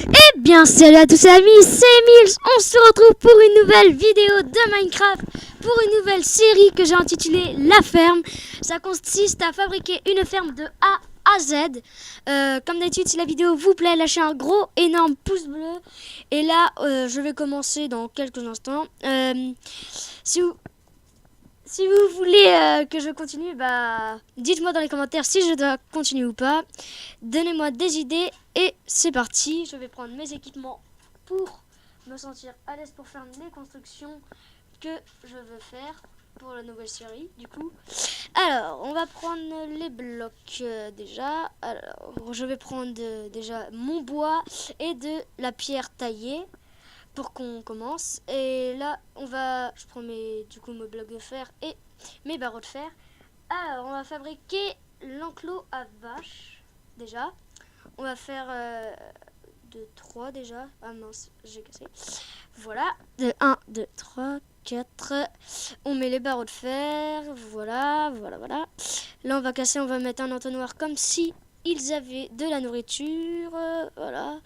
Eh bien, salut à tous les amis, c'est Emile. On se retrouve pour une nouvelle vidéo de Minecraft, pour une nouvelle série que j'ai intitulée La Ferme. Ça consiste à fabriquer une ferme de A à Z. Comme d'habitude, si la vidéo vous plaît, lâchez un gros énorme pouce bleu. Et là, je vais commencer dans quelques instants. Si vous voulez que je continue, dites-moi dans les commentaires si je dois continuer ou pas. Donnez-moi des idées et c'est parti. Je vais prendre mes équipements pour me sentir à l'aise pour faire les constructions que je veux faire pour la nouvelle série. Du coup, alors on va prendre les blocs déjà. Alors je vais prendre déjà mon bois et de la pierre taillée pour qu'on commence. Et là je prends mes blocs de fer et mes barreaux de fer. Alors on va fabriquer l'enclos à vaches déjà. On va faire 3 déjà. Ah mince, j'ai cassé. Voilà, de 1, 2, 3, 4. On met les barreaux de fer. Voilà. Là on va casser, on va mettre un entonnoir comme si ils avaient de la nourriture. Voilà.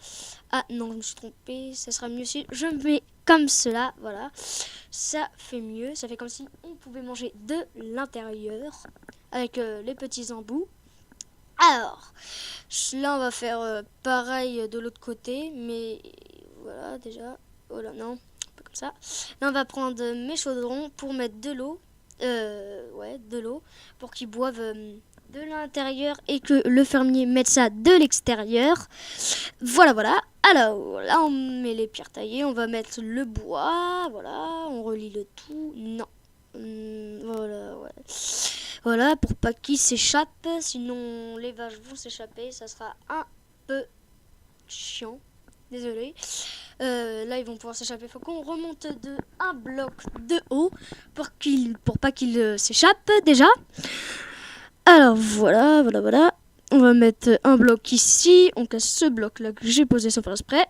Ah non, je me suis trompée. Ça sera mieux si je mets comme cela. Voilà. Ça fait mieux. Ça fait comme si on pouvait manger de l'intérieur. Avec les petits embouts. Alors, là on va faire pareil de l'autre côté. Mais voilà déjà. Oh là non, pas comme ça. Là on va prendre mes chaudrons pour mettre de l'eau. De l'eau. Pour qu'ils boivent de l'intérieur et que le fermier mette ça de l'extérieur. Voilà. Alors là on met les pierres taillées, on va mettre le bois, voilà, on relie le tout. Non. Voilà, pour pas qu'ils s'échappent, sinon les vaches vont s'échapper, ça sera un peu chiant. Désolé. Là ils vont pouvoir s'échapper. Faut qu'on remonte de un bloc de haut pour pas qu'ils s'échappent déjà. Alors voilà. On va mettre un bloc ici. On casse ce bloc là que j'ai posé sans faire exprès.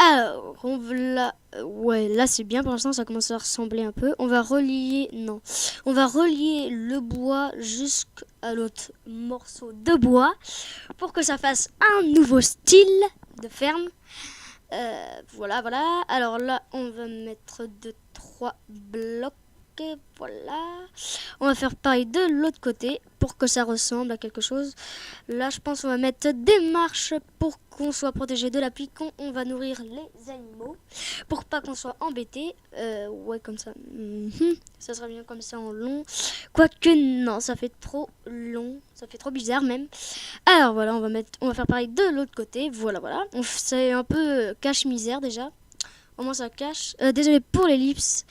Alors, là c'est bien pour l'instant, ça commence à ressembler un peu. On va relier le bois jusqu'à l'autre morceau de bois pour que ça fasse un nouveau style de ferme. Voilà. Alors là, on va mettre 3 blocs. Voilà. On va faire pareil de l'autre côté pour que ça ressemble à quelque chose. Là, je pense qu'on va mettre des marches pour qu'on soit protégé de la pluie quand on va nourrir les animaux. Pour pas qu'on soit embêté. Comme ça. Ça serait bien comme ça en long. Quoique non, ça fait trop long. Ça fait trop bizarre même. Alors voilà, on va faire pareil de l'autre côté. Voilà. C'est un peu cache-misère déjà. Au moins ça cache. Désolé pour l'ellipse.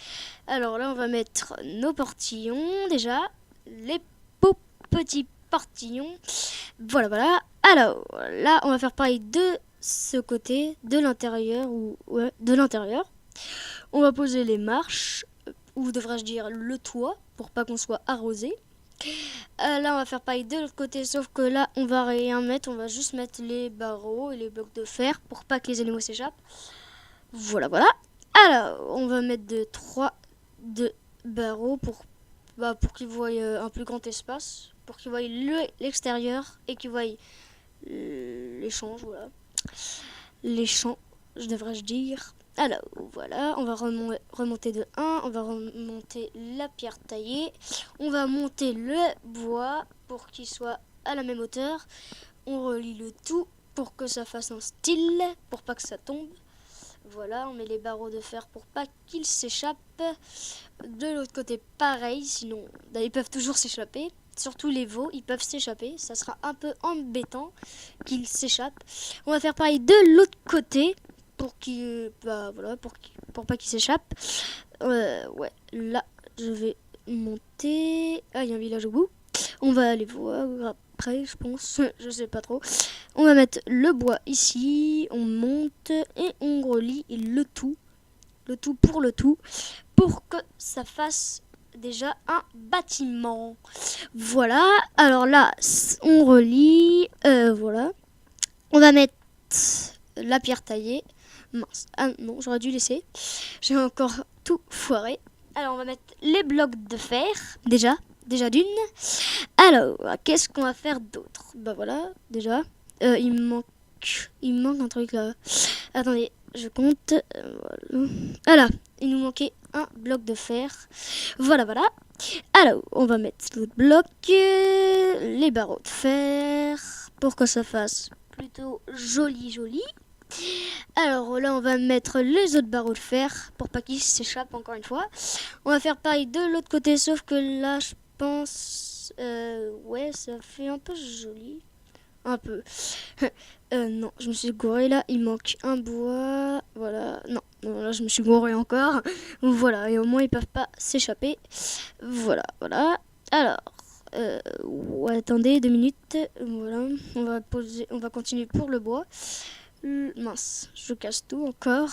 Alors là, on va mettre nos portillons déjà. Les petits portillons. Voilà. Alors là, on va faire pareil de ce côté, de l'intérieur. De l'intérieur. On va poser les marches, ou devrais-je dire le toit, pour pas qu'on soit arrosé. Là, on va faire pareil de l'autre côté, sauf que là, on va rien mettre. On va juste mettre les barreaux et les blocs de fer pour pas que les animaux s'échappent. Voilà. Alors, on va mettre 3 barreaux pour qu'ils voient un plus grand espace, pour qu'ils voient l'extérieur et qu'ils voient les champs, voilà. Les champs, devrais-je dire. Alors, voilà, on va remonter de 1, on va remonter la pierre taillée, on va monter le bois pour qu'il soit à la même hauteur. On relie le tout pour que ça fasse un style, pour pas que ça tombe. Voilà, on met les barreaux de fer pour pas qu'ils s'échappent. De l'autre côté, pareil, sinon ils peuvent toujours s'échapper. Surtout les veaux, ils peuvent s'échapper. Ça sera un peu embêtant qu'ils s'échappent. On va faire pareil de l'autre côté pour pour pas qu'ils s'échappent. Là, je vais monter. Ah, il y a un village au bout. On va aller voir après, je pense. Je sais pas trop. On va mettre le bois ici. On monte et on relie le tout. Pour que ça fasse déjà un bâtiment. Voilà. Alors là, on relie. Voilà. On va mettre la pierre taillée. Mince. Ah non, j'aurais dû laisser. J'ai encore tout foiré. Alors, on va mettre les blocs de fer. Déjà d'une. Alors, qu'est-ce qu'on va faire d'autre? Voilà, déjà. Il me manque Il me manque un truc là. Attendez, je compte. Voilà, il nous manquait un bloc de fer. Voilà. Alors, on va mettre l'autre bloc, les barreaux de fer, pour que ça fasse plutôt joli. Alors là, on va mettre les autres barreaux de fer pour pas qu'ils s'échappent encore une fois. On va faire pareil de l'autre côté, sauf que là, je pense... ouais, ça fait un peu joli. Un peu. Non, je me suis gouré là, il manque un bois. Voilà, non, là je me suis gouré encore. Voilà, et au moins ils peuvent pas s'échapper. Voilà. Alors, ouais, attendez 2 minutes. Voilà, on va continuer pour le bois. Mince, je casse tout encore.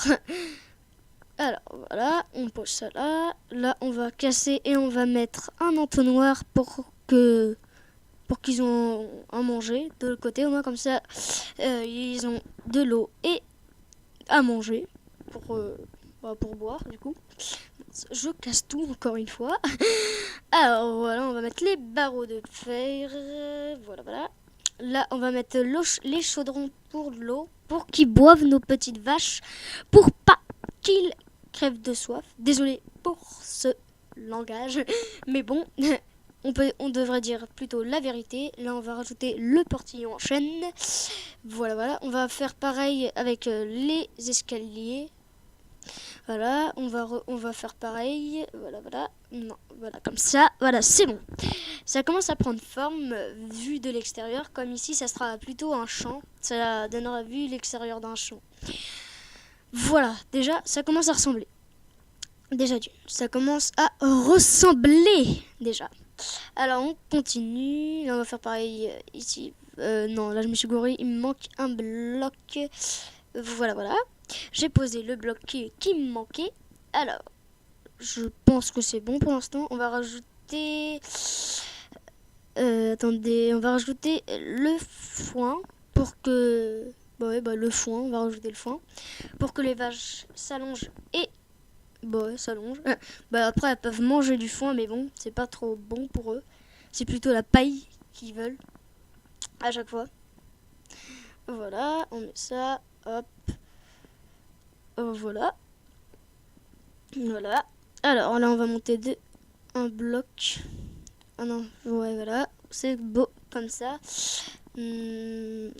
Alors voilà, on pose ça là. Là, on va casser et on va mettre un entonnoir pour qu'ils ont à manger de l'autre côté. Au moins comme ça, ils ont de l'eau et à manger pour boire du coup. Je casse tout encore une fois. Alors voilà, on va mettre les barreaux de fer. Voilà. Là, on va mettre les chaudrons pour de l'eau, pour qu'ils boivent nos petites vaches, pour pas qu'ils crèvent de soif. Désolé pour ce langage, mais bon, on devrait dire plutôt la vérité. Là, on va rajouter le portillon en chaîne. Voilà. On va faire pareil avec les escaliers. Voilà, on va faire pareil. Voilà. Non, voilà, comme ça. Voilà, c'est bon. Ça commence à prendre forme vue de l'extérieur. Comme ici, ça sera plutôt un champ. Ça donnera vue l'extérieur d'un champ. Voilà, déjà, ça commence à ressembler. Ça commence à ressembler déjà. Alors, on continue. Là, on va faire pareil ici. Non, là, je me suis gouré. Il me manque un bloc. Voilà. J'ai posé le bloc qui me manquait. Alors, je pense que c'est bon pour l'instant. On va rajouter... attendez, on va rajouter le foin pour que... le foin, on va rajouter le foin. Pour que les vaches s'allongent et... s'allongent. Après, elles peuvent manger du foin, mais bon, c'est pas trop bon pour eux. C'est plutôt la paille qu'ils veulent. À chaque fois. Voilà, on met ça. Hop. Voilà. Alors là, on va monter un bloc. Ah non, ouais, voilà. C'est beau comme ça. Non,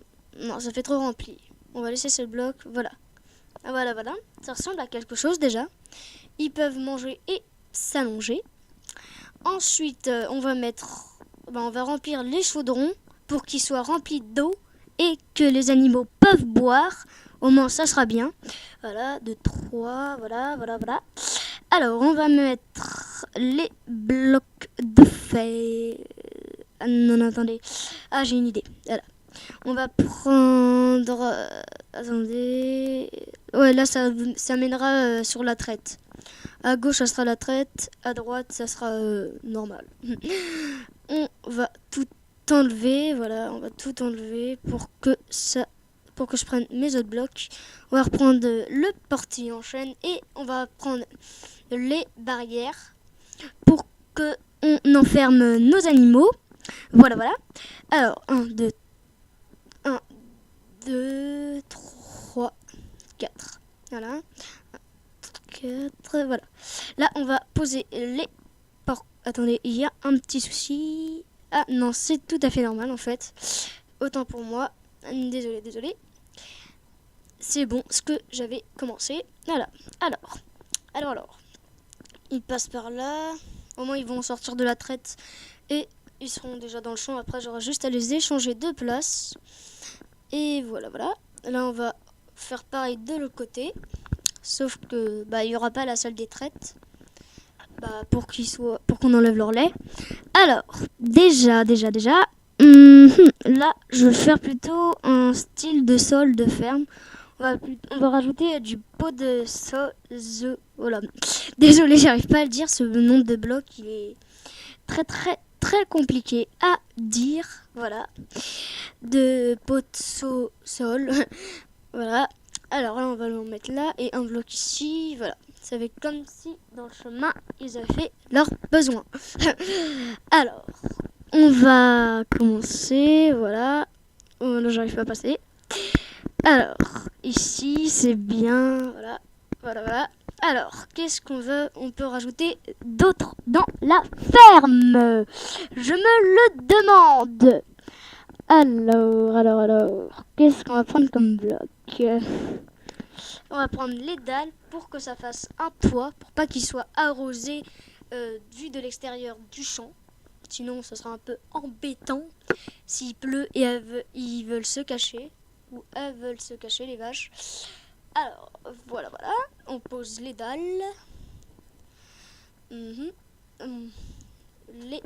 ça fait trop rempli. On va laisser ce bloc. Voilà. Voilà. Ça ressemble à quelque chose déjà. Ils peuvent manger et s'allonger. Ensuite, on va remplir les chaudrons pour qu'ils soient remplis d'eau et que les animaux peuvent boire. Au moins, ça sera bien. Voilà, 2, 3, voilà. Alors, on va mettre les blocs de fer. Non, attendez. Ah, j'ai une idée. Voilà. On va prendre... attendez... Ouais, là, ça mènera sur la traite. À gauche, ça sera la traite. À droite, ça sera normal. On va tout enlever. Voilà, on va tout enlever pour que je prenne mes autres blocs. On va reprendre le portillon en chaîne et on va prendre les barrières pour que on enferme nos animaux. Voilà. Alors, 1, 2, 3, 4. Voilà. 4, voilà. Là, on va poser les portes. Attendez, il y a un petit souci. Ah non, c'est tout à fait normal en fait. Autant pour moi. Désolé. C'est bon, ce que j'avais commencé. Voilà. Alors. Ils passent par là. Au moins, ils vont sortir de la traite. Et ils seront déjà dans le champ. Après, j'aurai juste à les échanger de place. Et voilà. Là, on va faire pareil de l'autre côté. Sauf que il y aura pas la salle des traites. Pour qu'on enlève leur lait. Alors, déjà. Là, je vais faire plutôt un style de sol de ferme. On va rajouter du pot de voilà. Désolé, j'arrive pas à le dire. Ce nom de bloc, il est très compliqué à dire. Voilà. De pot de sol. Voilà. Alors là, on va le mettre là et un bloc ici. Voilà. Ça fait comme si dans le chemin, ils avaient fait leurs besoins. Alors, on va commencer. Voilà. Oh, là, j'arrive pas à passer. Alors, ici, c'est bien. Voilà, voilà, voilà. Alors, qu'est-ce qu'on veut? On peut rajouter d'autres dans la ferme. Je me le demande. Alors, qu'est-ce qu'on va prendre comme bloc? On va prendre les dalles pour que ça fasse un toit, pour pas qu'il soit arrosé vu de l'extérieur du champ. Sinon, ça sera un peu embêtant s'il pleut et ils veulent se cacher. Ou elles veulent se cacher, les vaches. Alors, voilà, voilà. On pose les dalles. Les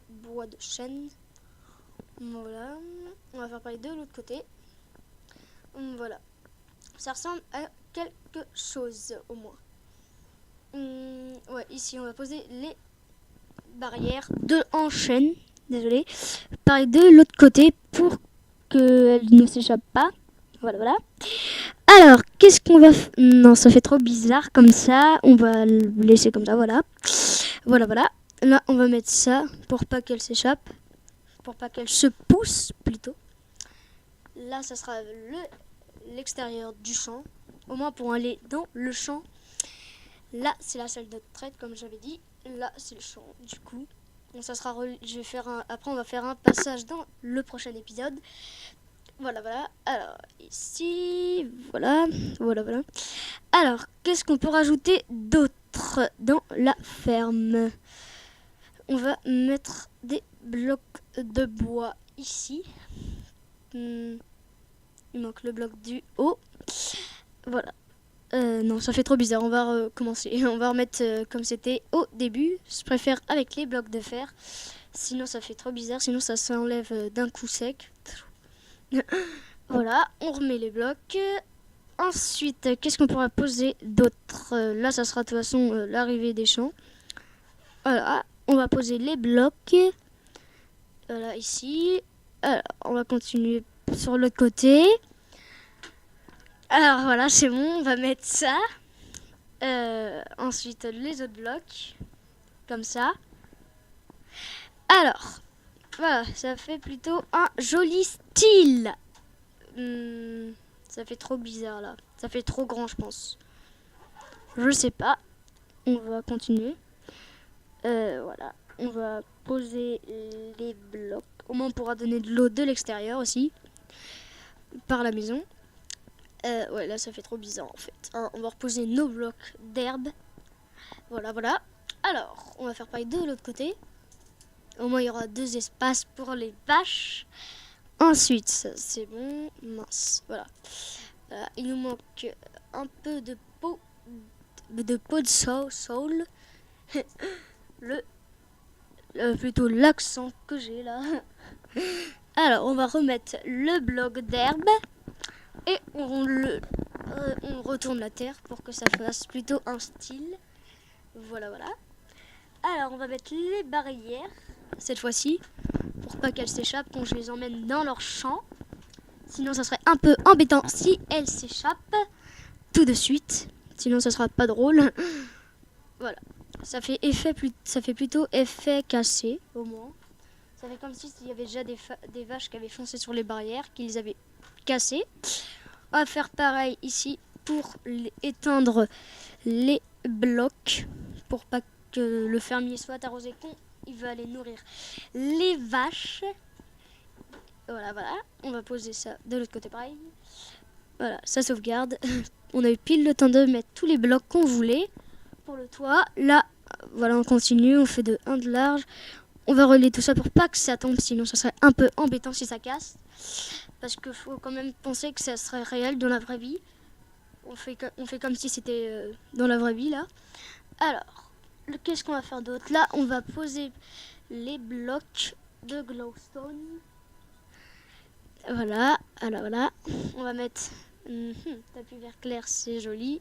bois de chêne. Voilà. On va faire pareil de l'autre côté. Voilà. Ça ressemble à quelque chose, au moins. Ouais, ici, on va poser les barrières en chêne. Désolé. Pareil de l'autre côté pour qu'elles ne s'échappent pas. Voilà, voilà. Alors, qu'est-ce qu'on va faire? Non, ça fait trop bizarre comme ça. On va le laisser comme ça, voilà. Voilà, voilà. Là, on va mettre ça pour pas qu'elle s'échappe. Pour pas qu'elle se pousse, plutôt. Là, ça sera l'extérieur du champ. Au moins pour aller dans le champ. Là, c'est la salle de traite, comme j'avais dit. Là, c'est le champ, du coup. Donc, ça sera après, on va faire un passage dans le prochain épisode. Voilà, voilà. Alors, ici, voilà, voilà, voilà. Alors, qu'est-ce qu'on peut rajouter d'autre dans la ferme? On va mettre des blocs de bois ici. Il manque le bloc du haut. Voilà. Non, ça fait trop bizarre. On va recommencer. On va remettre comme c'était au début. Je préfère avec les blocs de fer. Sinon, ça fait trop bizarre. Sinon, ça s'enlève d'un coup sec. Voilà, on remet les blocs. Ensuite, qu'est-ce qu'on pourra poser d'autre? Là, ça sera de toute façon l'arrivée des champs. Voilà, on va poser les blocs. Voilà, ici. Alors, on va continuer sur l'autre côté. Alors voilà, c'est bon, on va mettre ça. Ensuite, les autres blocs. Comme ça. Alors, voilà, ça fait plutôt un joli style. Ça fait trop bizarre là. Ça fait trop grand, je pense. Je sais pas. On va continuer. Voilà. On va poser les blocs. Au moins, on pourra donner de l'eau de l'extérieur aussi. Par la maison. Ouais, là, ça fait trop bizarre en fait. On va reposer nos blocs d'herbe. Voilà, voilà. Alors, on va faire pareil de l'autre côté. Au moins, il y aura 2 espaces pour les vaches. Ensuite, ça, c'est bon. Mince, voilà. Il nous manque un peu de peau de saule. Plutôt l'accent que j'ai là. Alors, on va remettre le bloc d'herbe et on retourne la terre pour que ça fasse plutôt un style. Voilà, voilà. Alors, on va mettre les barrières cette fois-ci pour pas qu'elles s'échappent quand je les emmène dans leur champ. Sinon, ça serait un peu embêtant si elles s'échappent tout de suite. Sinon, ça sera pas drôle. Voilà. Ça fait plutôt effet cassé, au moins. Ça fait comme s'il y avait déjà des vaches qui avaient foncé sur les barrières, qui les avaient cassées. On va faire pareil ici pour éteindre les blocs, pour pas que le fermier soit arrosé quand il va aller nourrir les vaches. Voilà, voilà. On va poser ça de l'autre côté pareil. Voilà, ça sauvegarde. On a eu pile le temps de mettre tous les blocs qu'on voulait. Pour le toit, là, voilà, on continue, on fait de 1 de large. On va relayer tout ça pour pas que ça tombe, sinon ça serait un peu embêtant si ça casse. Parce qu'il faut quand même penser que ça serait réel dans la vraie vie. On fait comme si c'était dans la vraie vie, là. Alors, qu'est-ce qu'on va faire d'autre? Là, on va poser les blocs de glowstone. Voilà, voilà. On va mettre tapis vert clair, c'est joli.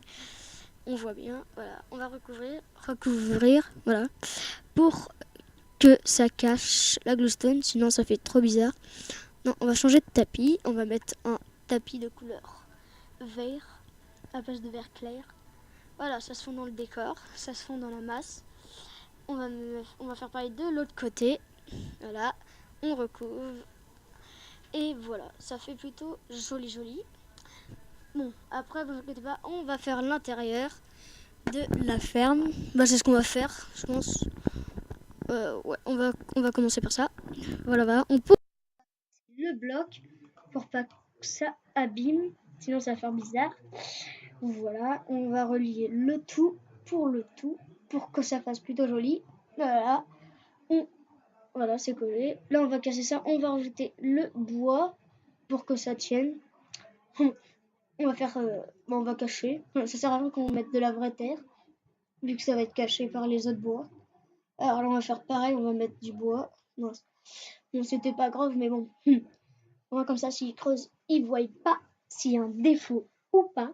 On voit bien, voilà. On va recouvrir, voilà, pour que ça cache la glowstone, sinon ça fait trop bizarre. Non, on va changer de tapis. On va mettre un tapis de couleur vert à la place de vert clair. Voilà, ça se fond dans le décor, ça se fond dans la masse. On va faire pareil de l'autre côté. Voilà, on recouvre. Et voilà, ça fait plutôt joli. Bon, après, vous inquiétez pas, on va faire l'intérieur de la ferme. Bah, c'est ce qu'on va faire, je pense. Ouais, on va commencer par ça. Voilà, voilà. On pose le bloc pour pas que ça abîme, sinon ça va faire bizarre. Voilà, on va relier le tout pour que ça fasse plutôt joli. Voilà, voilà, c'est collé. Là, on va casser ça. On va rajouter le bois pour que ça tienne. On va faire, on va cacher. Ça sert à rien qu'on mette de la vraie terre, vu que ça va être caché par les autres bois. Alors là, on va faire pareil. On va mettre du bois. Non, c'était pas grave, mais bon. On va comme ça, s'ils creusent, ils voient pas s'il y a un défaut ou pas.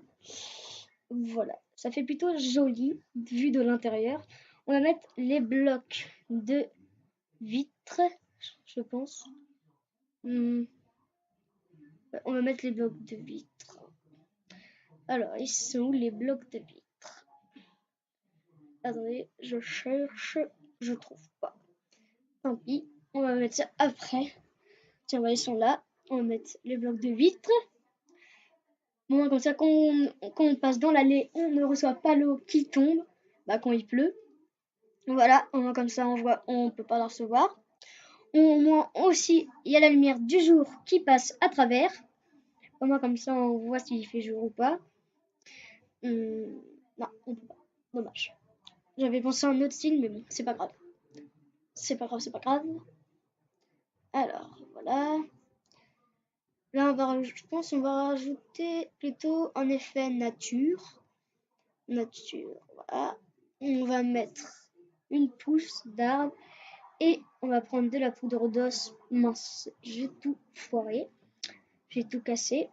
Voilà, ça fait plutôt joli vu de l'intérieur. On va mettre les blocs de vitre, je pense. On va mettre les blocs de vitre. Alors, ils sont où les blocs de vitre? Attendez, je cherche, je trouve pas. Tant pis, on va mettre ça après. Tiens, ils sont là. On va mettre les blocs de vitre. Bon, comme ça, quand on passe dans l'allée, on ne reçoit pas l'eau qui tombe quand il pleut. Voilà, au moins comme ça, on peut pas la recevoir. Au moins aussi, il y a la lumière du jour qui passe à travers. Au moins comme ça, on voit s'il fait jour ou pas. Non, on peut pas. Dommage. J'avais pensé à un autre style, mais bon, c'est pas grave. C'est pas grave, c'est pas grave. Alors, voilà. Là, je pense qu'on va rajouter plutôt un effet nature. Nature, voilà. On va mettre une pousse d'arbre et on va prendre de la poudre d'os. Mince, j'ai tout foiré. J'ai tout cassé.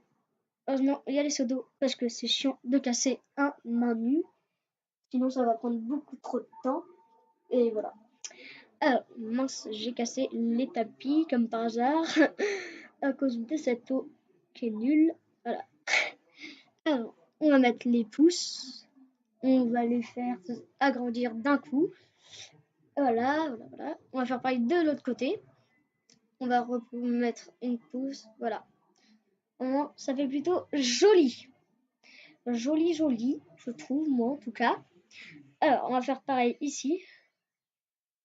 Heureusement, il y a les seaux d'eau parce que c'est chiant de casser un main nue. Sinon, ça va prendre beaucoup trop de temps. Et voilà. Alors, mince, j'ai cassé les tapis comme par hasard à cause de cette eau qui est nulle. Voilà. Alors, on va mettre les pouces. On va les faire agrandir d'un coup. Voilà, voilà, voilà. On va faire pareil de l'autre côté. On va remettre une pousse. Voilà. Ça fait plutôt joli. Joli, joli, je trouve, moi en tout cas. Alors, on va faire pareil ici.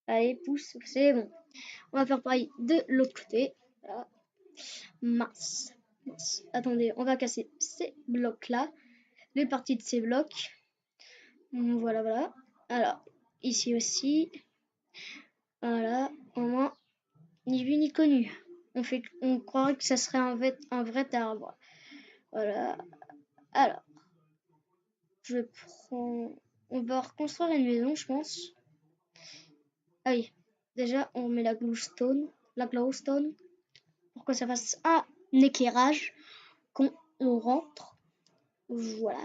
Allez, pouce, c'est bon. On va faire pareil de l'autre côté. Voilà. Mince. Mince. Attendez, on va casser ces blocs-là. Les parties de ces blocs. Voilà, voilà. Alors, ici aussi. Voilà. Au moins, ni vu ni connu. On croirait que ça serait un vrai arbre. Voilà. Alors, on va reconstruire une maison, je pense. Ah oui, déjà, on met la glowstone, pour que ça fasse un éclairage quand on rentre. Voilà.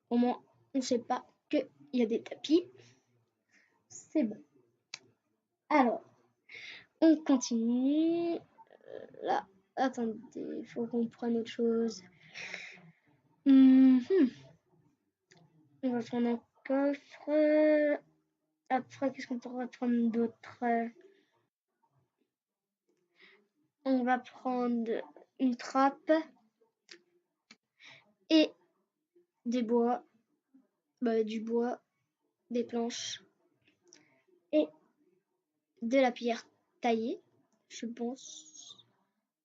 Au moins, on ne sait pas qu'il y a des tapis. C'est bon. Alors, on continue. Là, attendez, il faut qu'on prenne autre chose. On va prendre un coffre. Après, qu'est-ce qu'on pourrait prendre d'autre? On va prendre une trappe et des bois, du bois, des planches et de la pierre taillée, je pense.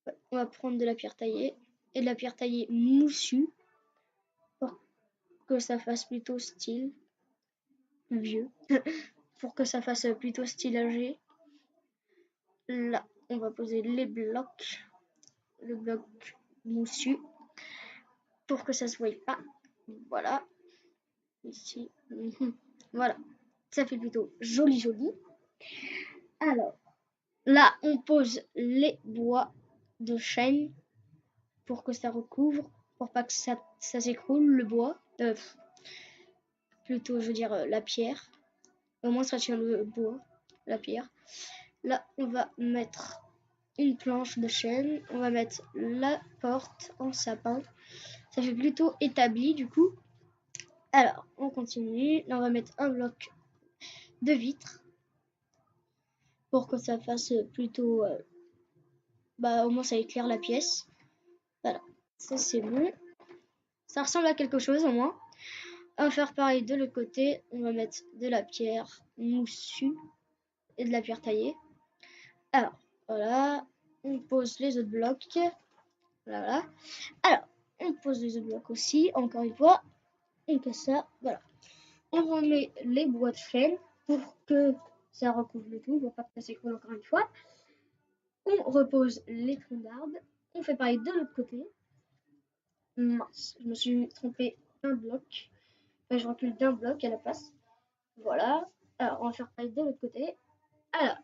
Ouais, on va prendre de la pierre taillée et de la pierre taillée moussue pour que ça fasse plutôt style vieux, pour que ça fasse plutôt style âgé. Là, on va poser le bloc moussu pour que ça se voie pas. Voilà, ici, voilà, ça fait plutôt joli joli. Alors, là, on pose les bois de chêne pour que ça recouvre, pour pas que ça s'écroule, le bois. Plutôt, je veux dire, la pierre. Au moins, ça tient le bois, la pierre. Là, on va mettre une planche de chêne. On va mettre la porte en sapin. Ça fait plutôt établi, du coup. Alors, on continue. Là, on va mettre un bloc de vitre pour que ça fasse plutôt... au moins, ça éclaire la pièce. Voilà, ça c'est bon. Ça ressemble à quelque chose au moins. On va faire pareil de l'autre côté. On va mettre de la pierre moussue et de la pierre taillée. Alors, voilà. On pose les autres blocs. Voilà. Alors, on pose les autres blocs aussi. Encore une fois. On casse ça. Voilà. On remet les bois de chêne pour que ça recouvre le tout. Pour pas que ça s'écroule encore une fois. On repose les troncs d'arbres. On fait pareil de l'autre côté. Mince, je me suis trompé d'un bloc. Enfin, je recule d'un bloc à la place. Voilà. Alors, on va faire pareil de l'autre côté. Alors,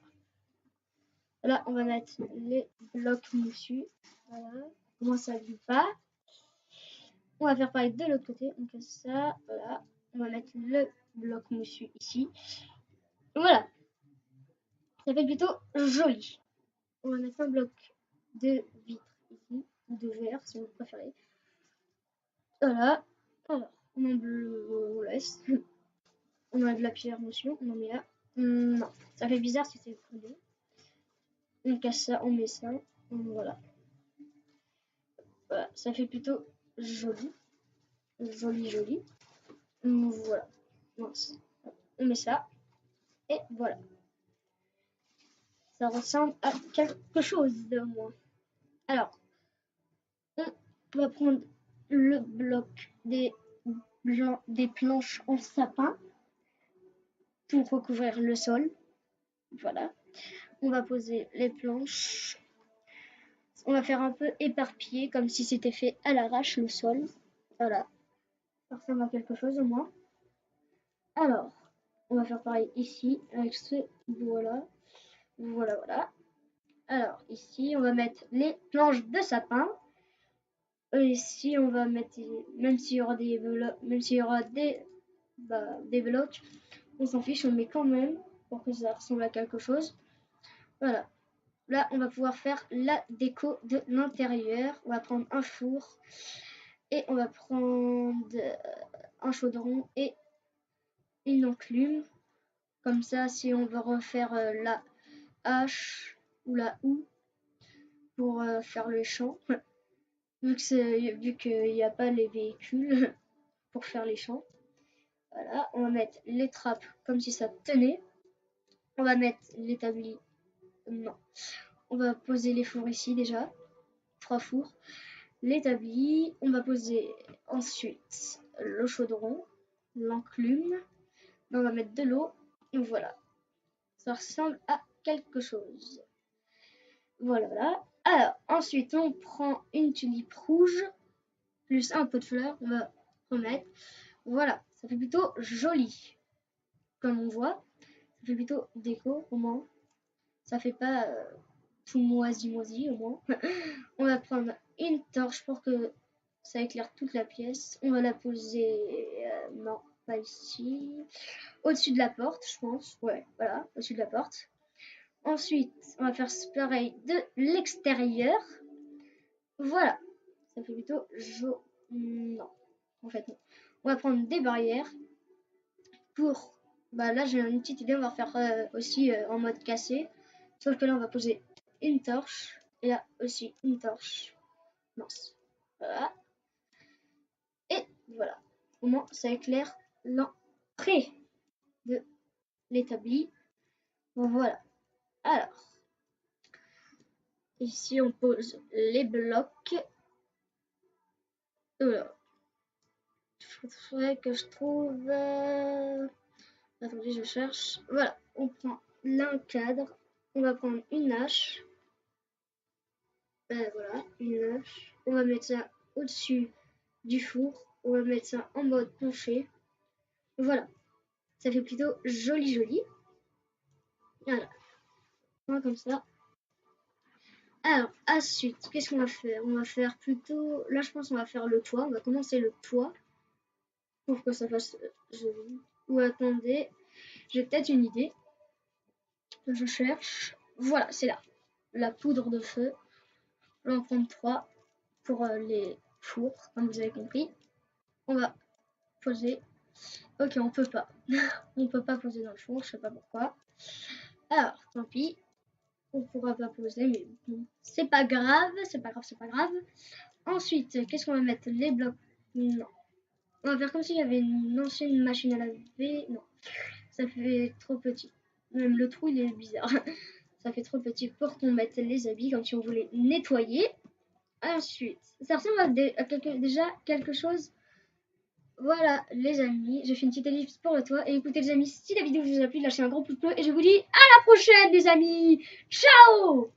là, on va mettre les blocs moussus. Voilà. Au moins, ça ne glisse pas. On va faire pareil de l'autre côté. On casse ça. Voilà. On va mettre le bloc moussu ici. Voilà. Ça fait plutôt joli. On va mettre un bloc de vitre ici. Ou de verre, si vous préférez. Voilà. Alors, on laisse. On a de la pierre motion. On en met là. Non. Ça fait bizarre si c'est collé. On casse ça, on met ça. Voilà. Voilà, ça fait plutôt joli. Joli. Voilà. Mince. On met ça. Et voilà. Ça ressemble à quelque chose de moins. Alors, on va prendre le bloc des planches en sapin pour recouvrir le sol. Voilà. On va poser les planches. On va faire un peu éparpillé, comme si c'était fait à l'arrache le sol. Voilà. Ça ressemble à quelque chose au moins. Alors, on va faire pareil ici, avec ce bois-là. Voilà. Alors, ici, on va mettre les planches de sapin. Ici, on va mettre, même s'il y aura des blocs, on s'en fiche, on met quand même, pour que ça ressemble à quelque chose. Voilà. Là, on va pouvoir faire la déco de l'intérieur. On va prendre un four et on va prendre un chaudron et une enclume. Comme ça, si on veut refaire la hache ou la houe pour faire le champ, vu qu'il n'y a pas les véhicules pour faire les champs. Voilà, on va mettre les trappes comme si ça tenait. On va mettre l'établi. Non. On va poser les fours ici déjà. 3 fours. L'établi. On va poser ensuite le chaudron, l'enclume. On va mettre de l'eau. Voilà. Ça ressemble à quelque chose. Voilà. Alors, ensuite, on prend une tulipe rouge, plus un peu de fleurs, on va remettre. Voilà, ça fait plutôt joli. Comme on voit, ça fait plutôt déco, au moins. Ça fait pas tout moisi au moins. On va prendre une torche pour que ça éclaire toute la pièce. On va la poser, non, pas ici. Au-dessus de la porte, je pense. Ouais, voilà, au-dessus de la porte. Ensuite, on va faire pareil de l'extérieur. Voilà. Ça fait plutôt non. En fait, non. On va prendre des barrières pour... Bah là, j'ai une petite idée. On va faire aussi en mode cassé. Sauf que là, on va poser une torche. Et là aussi, une torche. Mince. Voilà. Et voilà. Au moins, ça éclaire l'entrée de l'établi. Voilà. Alors, ici, on pose les blocs. Alors, il faudrait que je trouve... Attendez, je cherche. Voilà, on prend là un cadre. On va prendre une hache. Voilà, une hache. On va mettre ça au-dessus du four. On va mettre ça en mode penché. Voilà, ça fait plutôt joli. Voilà, comme ça. Alors, ensuite, qu'est-ce qu'on va faire? On va faire plutôt... Là, je pense qu'on va faire le toit. On va commencer le toit pour que ça fasse joli. Ou attendez, j'ai peut-être une idée. Je cherche. Voilà, c'est là. La poudre de feu. On va en prendre 3 pour les fours, comme vous avez compris. On va poser. Ok, on peut pas. On peut pas poser dans le four, je sais pas pourquoi. Alors, tant pis. On pourra pas poser, mais bon, c'est pas grave. Ensuite, qu'est-ce qu'on va mettre? Les blocs Non. On va faire comme si j'avais une ancienne machine à laver. Non, ça fait trop petit. Même le trou, il est bizarre. Ça fait trop petit pour qu'on mette les habits comme si on voulait nettoyer. Ensuite, ça ressemble à déjà quelque chose. Voilà, les amis, j'ai fait une petite ellipse pour le toit. Et écoutez, les amis, si la vidéo vous a plu, lâchez un gros pouce bleu. Et je vous dis à la prochaine, les amis. Ciao!